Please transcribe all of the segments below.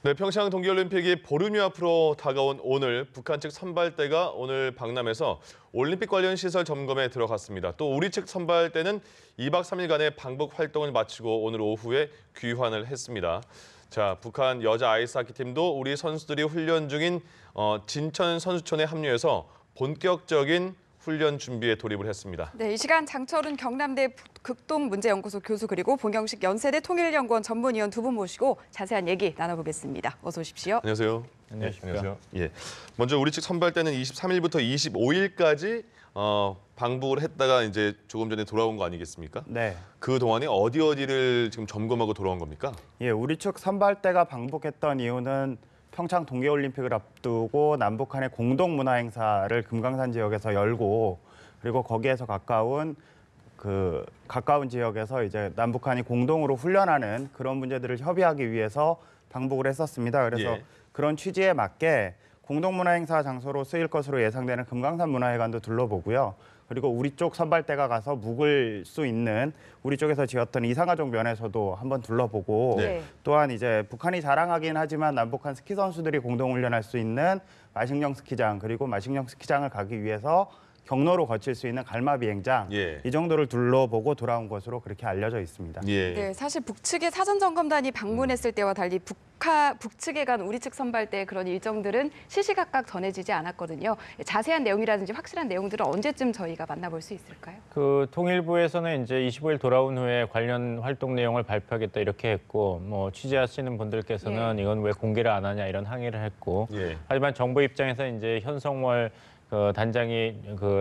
네, 평창 동계올림픽이 보름이 앞으로 다가온 오늘 북한 측 선발대가 오늘 박람에서 올림픽 관련 시설 점검에 들어갔습니다. 또 우리 측 선발대는 2박 3일간의 방북 활동을 마치고 오늘 오후에 귀환을 했습니다. 자, 북한 여자 아이스하키 팀도 우리 선수들이 훈련 중인 진천 선수촌에 합류해서 본격적인 훈련 준비에 돌입을 했습니다. 네, 이 시간 장철훈 경남대 극동문제연구소 교수 그리고 봉경식 연세대 통일연구원 전문위원 두 분 모시고 자세한 얘기 나눠보겠습니다. 어서 오십시오. 안녕하세요. 안녕하십니까. 예, 먼저 우리 측 선발대는 23일부터 25일까지 방북을 했다가 이제 조금 전에 돌아온 거 아니겠습니까? 네. 그 동안에 어디를 지금 점검하고 돌아온 겁니까? 예, 우리 측 선발대가 방북했던 이유는 평창 동계올림픽을 앞두고 남북한의 공동 문화 행사를 금강산 지역에서 열고 그리고 거기에서 가까운 지역에서 이제 남북한이 공동으로 훈련하는 그런 문제들을 협의하기 위해서 방북을 했었습니다. 그래서 예. 그런 취지에 맞게 공동 문화 행사 장소로 쓰일 것으로 예상되는 금강산 문화회관도 둘러보고요. 그리고 우리 쪽 선발대가 가서 묵을 수 있는 우리 쪽에서 지었던 이상가족 면에서도 한번 둘러보고 네. 또한 이제 북한이 자랑하긴 하지만 남북한 스키 선수들이 공동 훈련할 수 있는 마식령 스키장 그리고 마식령 스키장을 가기 위해서 경로로 거칠 수 있는 갈마 비행장 예. 이 정도를 둘러보고 돌아온 것으로 그렇게 알려져 있습니다. 예. 네, 사실 북측의 사전점검단이 방문했을 때와 달리 북측에 간 우리 측 선발대의 그런 일정들은 시시각각 전해지지 않았거든요. 자세한 내용이라든지 확실한 내용들은 언제쯤 저희가 만나볼 수 있을까요? 통일부에서는 이제 25일 돌아온 후에 관련 활동 내용을 발표하겠다 이렇게 했고, 뭐 취재하시는 분들께서는 이건 왜 공개를 안 하냐 이런 항의를 했고, 예. 하지만 정부 입장에서 이제 현성월 단장이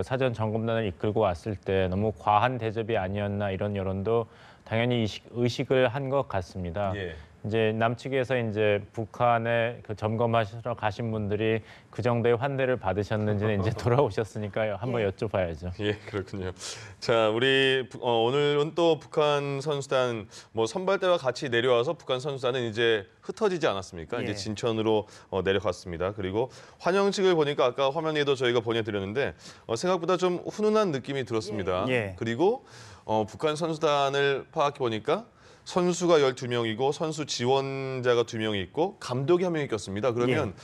사전 점검단을 이끌고 왔을 때 너무 과한 대접이 아니었나 이런 여론도 당연히 의식을 한 것 같습니다. 예. 이제 남측에서 이제 북한에 점검하시러 가신 분들이 그 정도의 환대를 받으셨는지는 이제 돌아오셨으니까요. 한번 여쭤봐야죠. 예, 그렇군요. 자, 우리 오늘은 또 북한 선수단 선발대와 같이 내려와서 북한 선수단은 이제 흩어지지 않았습니까? 예. 이제 진천으로 내려갔습니다. 그리고 환영식을 보니까 아까 화면에도 저희가 보내드렸는데 생각보다 좀 훈훈한 느낌이 들었습니다. 예. 그리고 북한 선수단을 파악해 보니까 선수가 12명이고 선수 지원자가 2명이 있고 감독이 1명이 꼈습니다. 그러면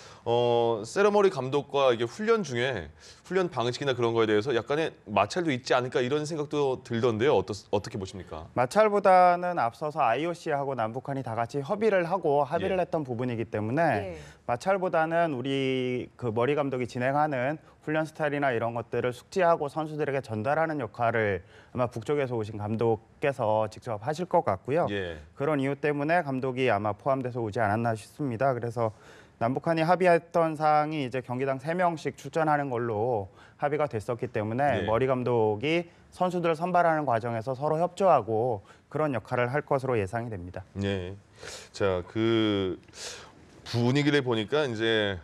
세러머니 감독과 이게 훈련 중에 훈련 방식이나 그런 거에 대해서 약간의 마찰도 있지 않을까 이런 생각도 들던데요. 어떻게 보십니까? 마찰보다는 앞서서 IOC하고 남북한이 다 같이 협의를 하고 합의를 예. 했던 부분이기 때문에 예. 마찰보다는 우리 머리 감독이 진행하는 훈련 스타일이나 이런 것들을 숙지하고 선수들에게 전달하는 역할을 아마 북쪽에서 오신 감독께서 직접 하실 것 같고요. 예. 그런 이유 때문에 감독이 아마 포함돼서 오지 않았나 싶습니다. 그래서 남북한이 합의했던 사항이 이제 경기당 3명씩 출전하는 걸로 합의가 됐었기 때문에 예. 머리 감독이 선수들을 선발하는 과정에서 서로 협조하고 그런 역할을 할 것으로 예상이 됩니다. 예. 자, 그 분위기를 보니까 이제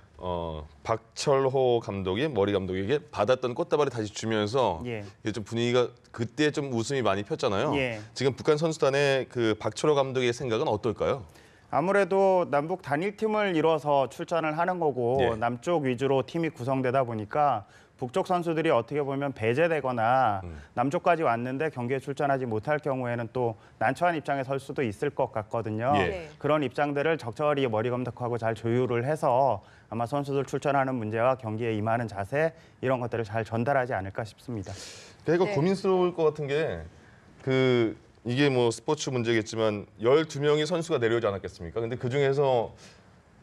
박철호 감독이 머리 감독에게 받았던 꽃다발을 다시 주면서 예. 이게 좀 분위기가 그때 좀 웃음이 많이 폈잖아요. 예. 지금 북한 선수단의 그 박철호 감독의 생각은 어떨까요? 아무래도 남북 단일팀을 이뤄서 출전을 하는 거고 예. 남쪽 위주로 팀이 구성되다 보니까 북쪽 선수들이 어떻게 보면 배제되거나 남쪽까지 왔는데 경기에 출전하지 못할 경우에는 또 난처한 입장에 설 수도 있을 것 같거든요. 예. 그런 입장들을 적절히 머리 감독하고 잘 조율을 해서 아마 선수들 출전하는 문제와 경기에 임하는 자세 이런 것들을 잘 전달하지 않을까 싶습니다. 그러니까 네. 고민스러울 것 같은 게 이게 스포츠 문제겠지만 12명의 선수가 내려오지 않았겠습니까? 근데 그중에서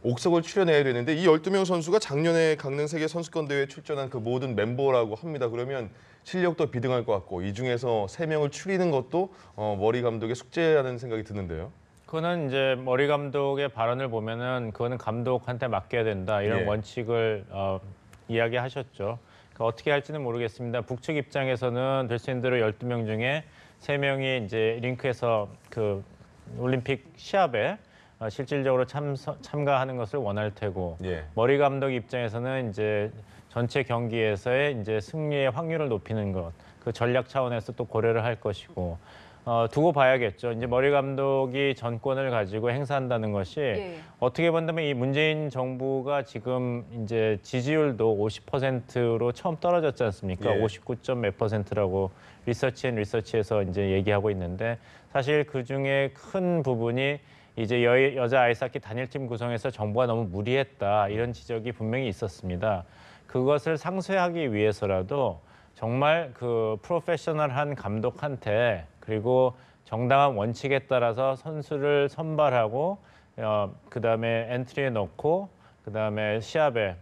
옥석을 출연해야 되는데 이 12명 선수가 작년에 강릉 세계 선수권 대회에 출전한 그 모든 멤버라고 합니다. 그러면 실력도 비등할 것 같고 이 중에서 3명을 추리는 것도 머리 감독의 숙제라는 생각이 드는데요. 그거는 이제 머리 감독의 발언을 보면은 그거는 감독한테 맡겨야 된다 이런 예. 원칙을 이야기하셨죠. 그러니까 어떻게 할지는 모르겠습니다. 북측 입장에서는 될 수 있는 대로 12명 중에 3명이 이제 링크에서 올림픽 시합에 실질적으로 참가하는 것을 원할 테고 예. 머리 감독 입장에서는 이제 전체 경기에서의 이제 승리의 확률을 높이는 것, 그 전략 차원에서 또 고려를 할 것이고 두고 봐야겠죠. 이제 머리 감독이 전권을 가지고 행사한다는 것이 어떻게 본다면 이 문재인 정부가 지금 이제 지지율도 50%로 처음 떨어졌지 않습니까? 예. 59점 몇 %라고 리서치에서 이제 얘기하고 있는데 사실 그 중에 큰 부분이 이제 여자 아이스하키 단일팀 구성에서 정부가 너무 무리했다 이런 지적이 분명히 있었습니다. 그것을 상쇄하기 위해서라도 정말 그 프로페셔널한 감독한테 그리고 정당한 원칙에 따라서 선수를 선발하고 그다음에 엔트리에 넣고 그다음에 시합에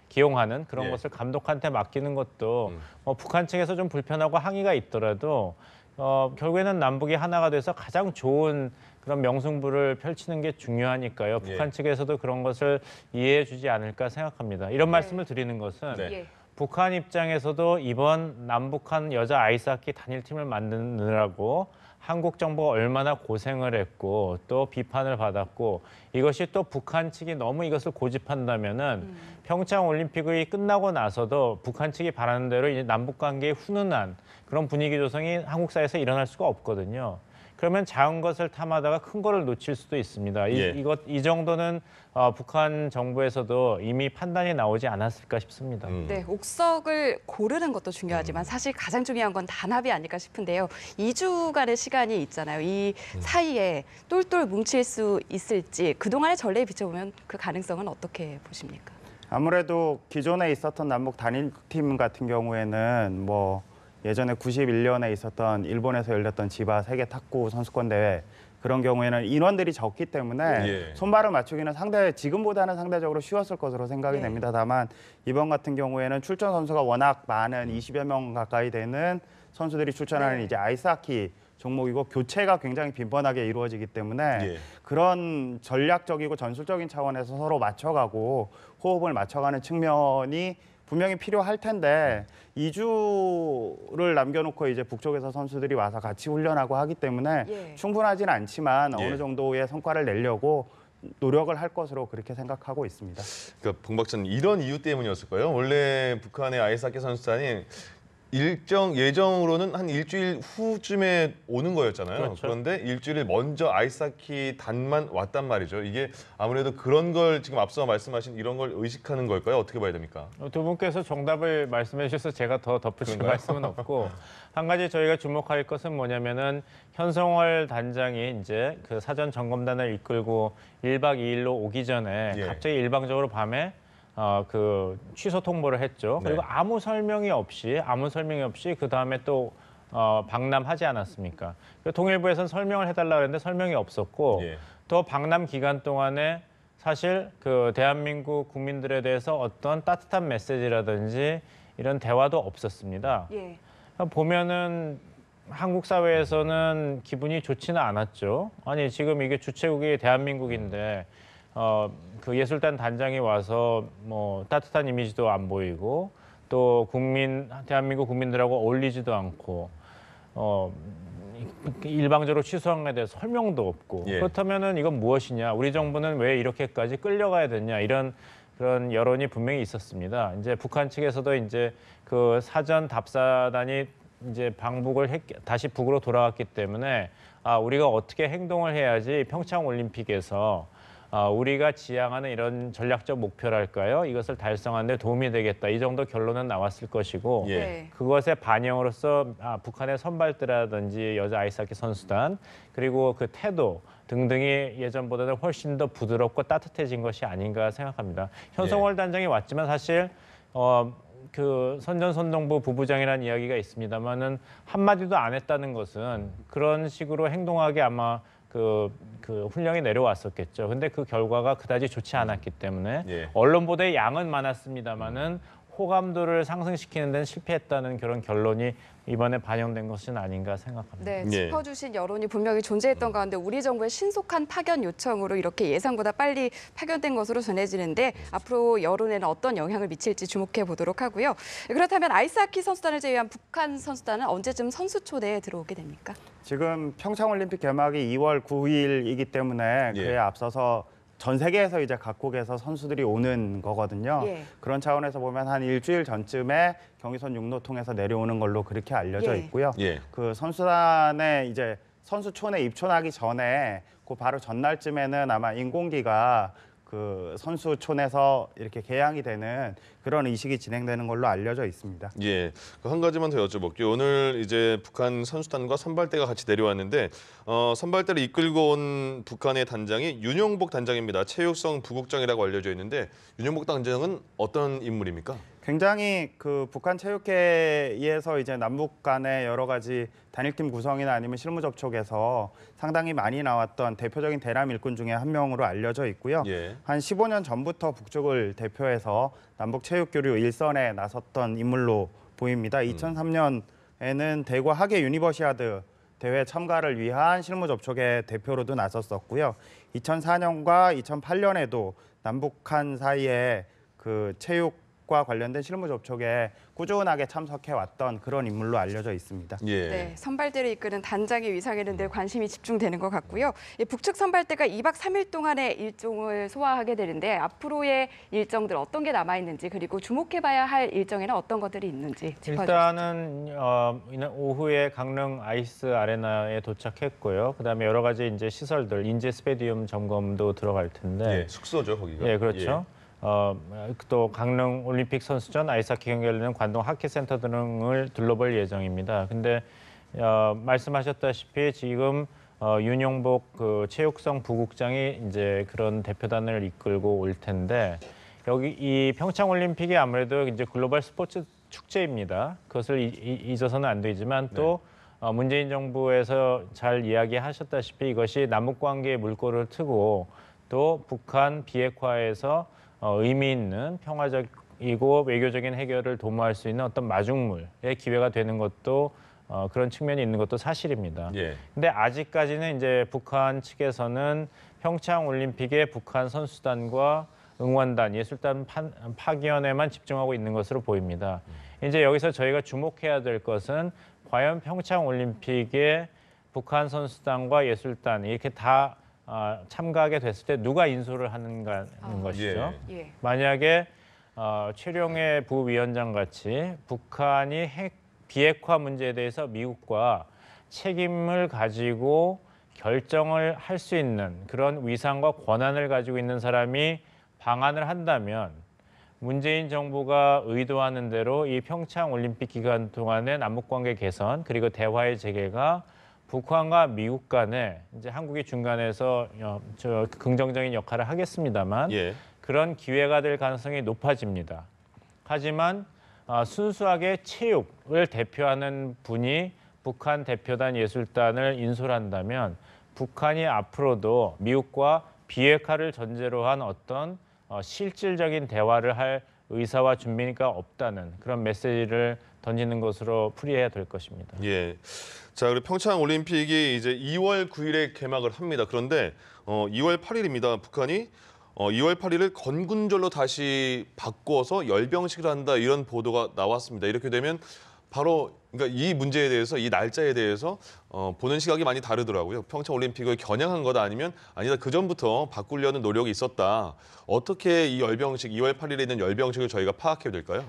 기용하는 그런 예. 것을 감독한테 맡기는 것도 뭐 북한 측에서 좀 불편하고 항의가 있더라도 결국에는 남북이 하나가 돼서 가장 좋은 그런 명승부를 펼치는 게 중요하니까요. 예. 북한 측에서도 그런 것을 이해해 주지 않을까 생각합니다. 이런 말씀을 드리는 것은 네. 예. 북한 입장에서도 이번 남북한 여자 아이스하키 단일팀을 만드느라고 한국 정부가 얼마나 고생을 했고 또 비판을 받았고 이것이 또 북한 측이 너무 이것을 고집한다면은 평창 올림픽이 끝나고 나서도 북한 측이 바라는 대로 이제 남북 관계의 훈훈한 그런 분위기 조성이 한국 사회에서 일어날 수가 없거든요. 그러면 작은 것을 탐하다가 큰 거를 놓칠 수도 있습니다. 예. 이 정도는 북한 정부에서도 이미 판단이 나오지 않았을까 싶습니다. 네, 옥석을 고르는 것도 중요하지만 사실 가장 중요한 건 단합이 아닐까 싶은데요. 2주간의 시간이 있잖아요. 이 사이에 똘똘 뭉칠 수 있을지 그동안의 전례에 비춰보면 그 가능성은 어떻게 보십니까? 아무래도 기존에 있었던 남북 단일팀 같은 경우에는 뭐 예전에 91년에 있었던 일본에서 열렸던 지바 세계 탁구 선수권 대회 그런 경우에는 인원들이 적기 때문에 예. 손발을 맞추기는 지금보다는 상대적으로 쉬웠을 것으로 생각이 예. 됩니다. 다만 이번 같은 경우에는 출전 선수가 워낙 많은 20여 명 가까이 되는 선수들이 출전하는 네. 이제 아이스하키 종목이고 교체가 굉장히 빈번하게 이루어지기 때문에 예. 그런 전략적이고 전술적인 차원에서 서로 맞춰가고 호흡을 맞춰가는 측면이 분명히 필요할 텐데 2주를 남겨놓고 이제 북쪽에서 선수들이 와서 같이 훈련하고 하기 때문에 예. 충분하지는 않지만 예. 어느 정도의 성과를 내려고 노력을 할 것으로 그렇게 생각하고 있습니다. 그러니까 봉박전 이런 이유 때문이었을 거예요. 원래 북한의 아이스하키 선수단이 예정으로는 한 일주일 후쯤에 오는 거였잖아요. 그렇죠. 그런데 일주일 먼저 아이스하키 단만 왔단 말이죠. 이게 아무래도 그런 걸 지금 앞서 말씀하신 이런 걸 의식하는 걸까요? 어떻게 봐야 됩니까? 두 분께서 정답을 말씀해 주셔서 제가 더 덧붙일 말씀은 없고 한 가지 저희가 주목할 것은 뭐냐면은 현성월 단장이 이제 그 사전 점검단을 이끌고 1박 2일로 오기 전에 예. 갑자기 일방적으로 밤에 그 취소 통보를 했죠. 네. 그리고 아무 설명이 없이 그 다음에 또 방남하지 않았습니까? 통일부에서는 설명을 해달라 그랬는데 설명이 없었고 예. 또 방남 기간 동안에 사실 그 대한민국 국민들에 대해서 어떤 따뜻한 메시지라든지 이런 대화도 없었습니다. 예. 보면은 한국 사회에서는 기분이 좋지는 않았죠. 아니 지금 이게 주최국이 대한민국인데 그 예술단 단장이 와서 뭐 따뜻한 이미지도 안 보이고 또 대한민국 국민들하고 어울리지도 않고 일방적으로 취소한 것에 대해서 설명도 없고 예. 그렇다면은 이건 무엇이냐? 우리 정부는 왜 이렇게까지 끌려가야 되냐? 그런 여론이 분명히 있었습니다. 이제 북한 측에서도 이제 그 사전 답사단이 이제 다시 북으로 돌아왔기 때문에 우리가 어떻게 행동을 해야지 평창 올림픽에서 우리가 지향하는 이런 전략적 목표랄까요? 이것을 달성하는 데 도움이 되겠다. 이 정도 결론은 나왔을 것이고 예. 네. 그것의 반영으로서 북한의 선발대라든지 여자 아이스하키 선수단 그리고 그 태도 등등이 예전보다는 훨씬 더 부드럽고 따뜻해진 것이 아닌가 생각합니다. 현성월 단장이 왔지만 사실 그 선전선동부 부부장이라는 이야기가 있습니다만은 한마디도 안 했다는 것은 그런 식으로 행동하게 아마 그 훈령이 내려왔었겠죠. 근데 그 결과가 그다지 좋지 않았기 때문에 예. 언론 보도의 양은 많았습니다만은 호감도를 상승시키는 데는 실패했다는 그런 결론이 이번에 반영된 것은 아닌가 생각합니다. 네, 예. 짚어주신 여론이 분명히 존재했던 가운데 우리 정부의 신속한 파견 요청으로 이렇게 예상보다 빨리 파견된 것으로 전해지는데 앞으로 여론에는 어떤 영향을 미칠지 주목해 보도록 하고요. 그렇다면 아이스하키 선수단을 제외한 북한 선수단은 언제쯤 선수 초대에 들어오게 됩니까? 지금 평창올림픽 개막이 2월 9일이기 때문에 예. 그에 앞서서 전 세계에서 이제 각국에서 선수들이 오는 거거든요. 예. 그런 차원에서 보면 한 일주일 전쯤에 경의선 육로 통해서 내려오는 걸로 그렇게 알려져 예. 있고요. 예. 그 선수단에 이제 선수촌에 입촌하기 전에 그 바로 전날쯤에는 아마 인공기가 그 선수촌에서 이렇게 개양이 되는 그런 의식이 진행되는 걸로 알려져 있습니다. 예, 한 가지만 더 여쭤볼게요. 오늘 이제 북한 선수단과 선발대가 같이 내려왔는데 선발대를 이끌고 온 북한의 단장이 윤용복 단장입니다. 체육성 부국장이라고 알려져 있는데 윤용복 단장은 어떤 인물입니까? 굉장히 그 북한 체육회에서 이제 남북 간의 여러 가지 단일팀 구성이나 아니면 실무 접촉에서 상당히 많이 나왔던 대표적인 대남 일꾼 중에 한 명으로 알려져 있고요. 예. 한 15년 전부터 북쪽을 대표해서 남북 체육 교류 일선에 나섰던 인물로 보입니다. 2003년에는 대구 하계 유니버시아드 대회 참가를 위한 실무 접촉의 대표로도 나섰었고요. 2004년과 2008년에도 남북한 사이에 그 체육과 관련된 실무 접촉에 꾸준하게 참석해 왔던 그런 인물로 알려져 있습니다. 예. 네, 선발대를 이끄는 단장의 위상에는 늘 관심이 집중되는 것 같고요. 북측 선발대가 2박 3일 동안의 일정을 소화하게 되는데 앞으로의 일정들 어떤 게 남아 있는지 그리고 주목해봐야 할 일정에는 어떤 것들이 있는지 짚어주시죠. 일단은 오후에 강릉 아이스 아레나에 도착했고요. 그다음에 여러 가지 이제 시설들, 인제 스테디움 점검도 들어갈 텐데. 예, 숙소죠 거기가. 예, 그렇죠. 또 강릉 올림픽 선수전, 아이스하키 경기 열리는 관동 하키센터 등을 둘러볼 예정입니다. 근데 말씀하셨다시피 지금 윤용복 그 체육성 부국장이 이제 그런 대표단을 이끌고 올 텐데 여기 이 평창 올림픽이 아무래도 이제 글로벌 스포츠 축제입니다. 그것을 잊어서는 안 되지만 또 문재인 정부에서 잘 이야기하셨다시피 이것이 남북 관계의 물꼬를 트고 또 북한 비핵화에서 의미 있는 평화적이고 외교적인 해결을 도모할 수 있는 어떤 마중물의 기회가 되는 것도 그런 측면이 있는 것도 사실입니다. 예. 근데 아직까지는 이제 북한 측에서는 평창 올림픽에 북한 선수단과 응원단, 예술단 파견에만 집중하고 있는 것으로 보입니다. 이제 여기서 저희가 주목해야 될 것은 과연 평창 올림픽에 북한 선수단과 예술단 이렇게 다 참가하게 됐을 때 누가 인솔을 하는가는 것이죠. 예. 만약에 최룡해 부위원장 같이 북한이 핵 비핵화 문제에 대해서 미국과 책임을 가지고 결정을 할 수 있는 그런 위상과 권한을 가지고 있는 사람이 방한을 한다면 문재인 정부가 의도하는 대로 이 평창 올림픽 기간 동안의 남북관계 개선 그리고 대화의 재개가 북한과 미국 간에 이제 한국이 중간에서 긍정적인 역할을 하겠습니다만 예. 그런 기회가 될 가능성이 높아집니다. 하지만 순수하게 체육을 대표하는 분이 북한 대표단 예술단을 인솔한다면 북한이 앞으로도 미국과 비핵화를 전제로 한 어떤 실질적인 대화를 할 의사와 준비가 없다는 그런 메시지를 던지는 것으로 풀이해야 될 것입니다. 예. 자, 그리고 평창 올림픽이 이제 2월 9일에 개막을 합니다. 그런데 2월 8일입니다. 북한이 2월 8일을 건군절로 다시 바꿔서 열병식을 한다 이런 보도가 나왔습니다. 이렇게 되면 바로 그러니까 이 문제에 대해서 이 날짜에 대해서 보는 시각이 많이 다르더라고요. 평창 올림픽을 겨냥한 거다 아니면 아니다 그 전부터 바꾸려는 노력이 있었다. 어떻게 이 열병식 2월 8일에 있는 열병식을 저희가 파악해야 될까요?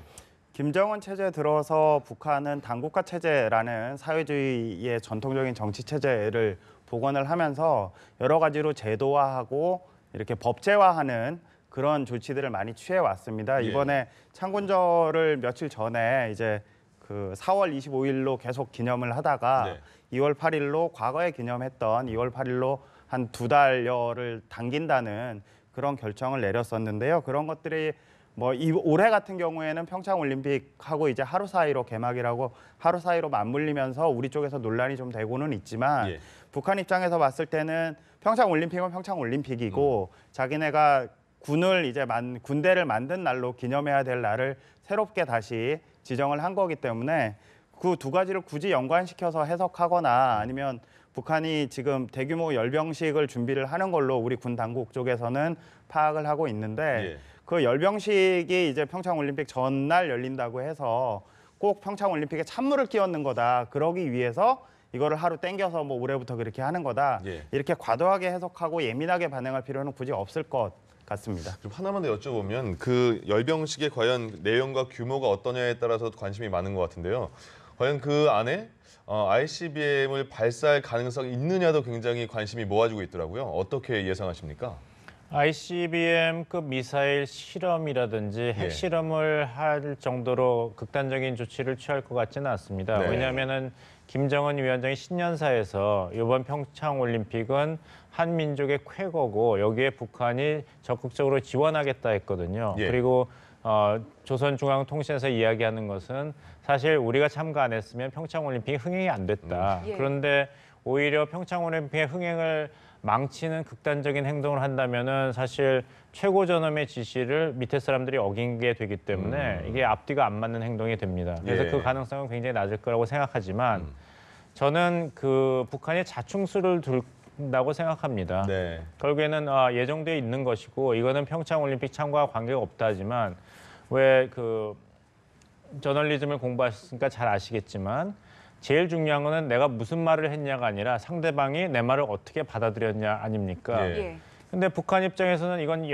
김정은 체제 들어서 북한은 당국가 체제라는 사회주의의 전통적인 정치 체제를 복원을 하면서 여러 가지로 제도화하고 이렇게 법제화하는 그런 조치들을 많이 취해 왔습니다. 예. 이번에 창군절을 며칠 전에 이제 그 4월 25일로 계속 기념을 하다가 네. 2월 8일로 과거에 기념했던 2월 8일로 한 2달여를 당긴다는 그런 결정을 내렸었는데요. 그런 것들이 뭐 올해 같은 경우에는 평창 올림픽하고 이제 하루 사이로 개막이라고 하루 사이로 맞물리면서 우리 쪽에서 논란이 좀 되고는 있지만 예. 북한 입장에서 봤을 때는 평창 올림픽은 평창 올림픽이고 자기네가 군대를 만든 날로 기념해야 될 날을 새롭게 다시 지정을 한 거기 때문에 그 두 가지를 굳이 연관시켜서 해석하거나 아니면 북한이 지금 대규모 열병식을 준비를 하는 걸로 우리 군 당국 쪽에서는 파악을 하고 있는데 예. 그 열병식이 이제 평창 올림픽 전날 열린다고 해서 꼭 평창 올림픽에 찬물을 끼얹는 거다. 그러기 위해서 이거를 하루 땡겨서 뭐 올해부터 그렇게 하는 거다. 예. 이렇게 과도하게 해석하고 예민하게 반응할 필요는 굳이 없을 것 같습니다. 좀 하나만 더 여쭤보면 그 열병식의 과연 내용과 규모가 어떠냐에 따라서 관심이 많은 것 같은데요. 과연 그 안에 ICBM을 발사할 가능성이 있느냐도 굉장히 관심이 모아지고 있더라고요. 어떻게 예상하십니까? ICBM급 미사일 실험이라든지 핵실험을 할 정도로 극단적인 조치를 취할 것 같지는 않습니다. 네. 왜냐하면은 김정은 위원장이 신년사에서 이번 평창 올림픽은 한 민족의 쾌거고 여기에 북한이 적극적으로 지원하겠다 했거든요. 예. 그리고 조선중앙통신에서 이야기하는 것은 사실 우리가 참가 안 했으면 평창 올림픽이 흥행이 안 됐다. 예. 그런데 오히려 평창 올림픽의 흥행을 망치는 극단적인 행동을 한다면은 사실 최고 전엄의 지시를 밑에 사람들이 어긴 게 되기 때문에 이게 앞뒤가 안 맞는 행동이 됩니다. 그래서 예. 그 가능성은 굉장히 낮을 거라고 생각하지만 저는 그 북한이 자충수를 둘다고 생각합니다. 네. 결국에는 예정돼 있는 것이고 이거는 평창 올림픽 참가와 관계가 없다 하지만 왜 그 저널리즘을 공부하셨으니까 잘 아시겠지만 제일 중요한 거는 내가 무슨 말을 했냐가 아니라 상대방이 내 말을 어떻게 받아들였냐 아닙니까? 예. 예. 근데 북한 입장에서는 이건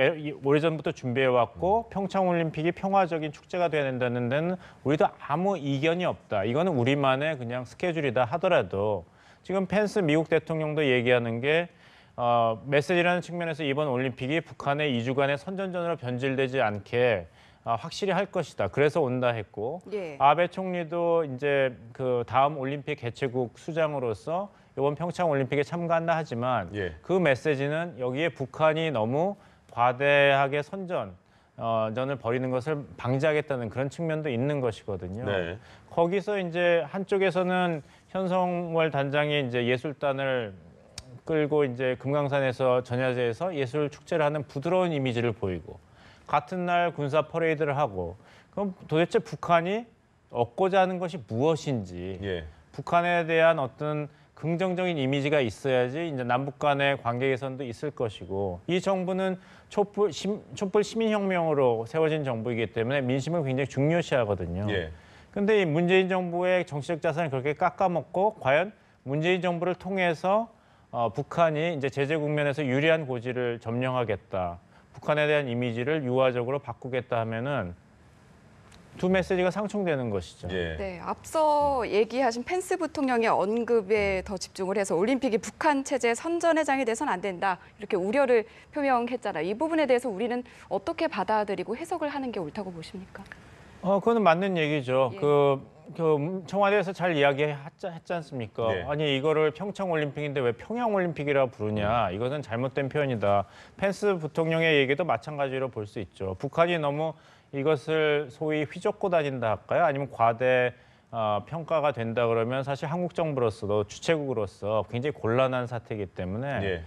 오래전부터 준비해 왔고 평창 올림픽이 평화적인 축제가 돼야 된다는 데는 우리도 아무 이견이 없다. 이거는 우리만의 그냥 스케줄이다 하더라도 지금 펜스 미국 대통령도 얘기하는 게 메시지라는 측면에서 이번 올림픽이 북한의 2주간의 선전전으로 변질되지 않게 확실히 할 것이다. 그래서 온다 했고 예. 아베 총리도 이제 그 다음 올림픽 개최국 수장으로서 이번 평창 올림픽에 참가한다 하지만 예. 그 메시지는 여기에 북한이 너무 과대하게 전을 벌이는 것을 방지하겠다는 그런 측면도 있는 것이거든요. 네. 거기서 이제 한쪽에서는 현성월 단장이 이제 예술단을 끌고 이제 금강산에서 전야제에서 예술 축제를 하는 부드러운 이미지를 보이고 같은 날 군사 퍼레이드를 하고 그럼 도대체 북한이 얻고자 하는 것이 무엇인지 예. 북한에 대한 어떤 긍정적인 이미지가 있어야지 이제 남북 간의 관계 개선도 있을 것이고 이 정부는 촛불 시민혁명으로 세워진 정부이기 때문에 민심을 굉장히 중요시하거든요. 예. 근데 이 문재인 정부의 정치적 자산을 그렇게 깎아먹고 과연 문재인 정부를 통해서 북한이 이제 제재 국면에서 유리한 고지를 점령하겠다. 북한에 대한 이미지를 유화적으로 바꾸겠다 하면은 두 메시지가 상충되는 것이죠. 예. 네, 앞서 얘기하신 펜스 부통령의 언급에 더 집중을 해서 올림픽이 북한 체제 선전회장이 돼서는 안 된다 이렇게 우려를 표명했잖아요. 이 부분에 대해서 우리는 어떻게 받아들이고 해석을 하는 게 옳다고 보십니까? 그거는 맞는 얘기죠. 예. 그 청와대에서 잘 이야기했지 않습니까? 네. 아니 이거를 평창 올림픽인데 왜 평양 올림픽이라 부르냐? 이것은 잘못된 표현이다. 펜스 부통령의 얘기도 마찬가지로 볼 수 있죠. 북한이 너무 이것을 소위 휘젓고 다닌다 할까요? 아니면 과대 평가가 된다 그러면 사실 한국 정부로서도 주최국으로서 굉장히 곤란한 사태이기 때문에 예.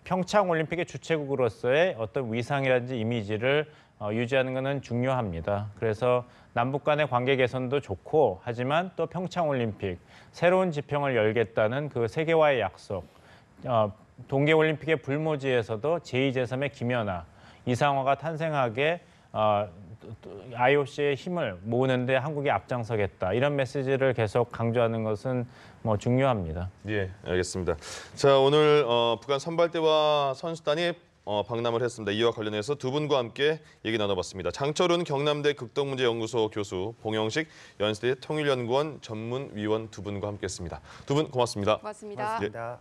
평창 올림픽의 주최국으로서의 어떤 위상이라든지 이미지를 유지하는 것은 중요합니다. 그래서 남북 간의 관계 개선도 좋고 하지만 또 평창 올림픽 새로운 지평을 열겠다는 그 세계와의 약속, 동계 올림픽의 불모지에서도 제2, 제3의 김연아, 이상화가 탄생하게 IOC의 힘을 모으는데 한국이 앞장서겠다. 이런 메시지를 계속 강조하는 것은 뭐 중요합니다. 예, 알겠습니다. 자, 오늘 북한 선발대와 선수단이 방남을 했습니다. 이와 관련해서 두 분과 함께 얘기 나눠봤습니다. 장철훈 경남대 극동문제연구소 교수, 봉영식 연세대 통일연구원 전문위원 두 분과 함께했습니다. 두 분 고맙습니다. 고맙습니다. 고맙습니다.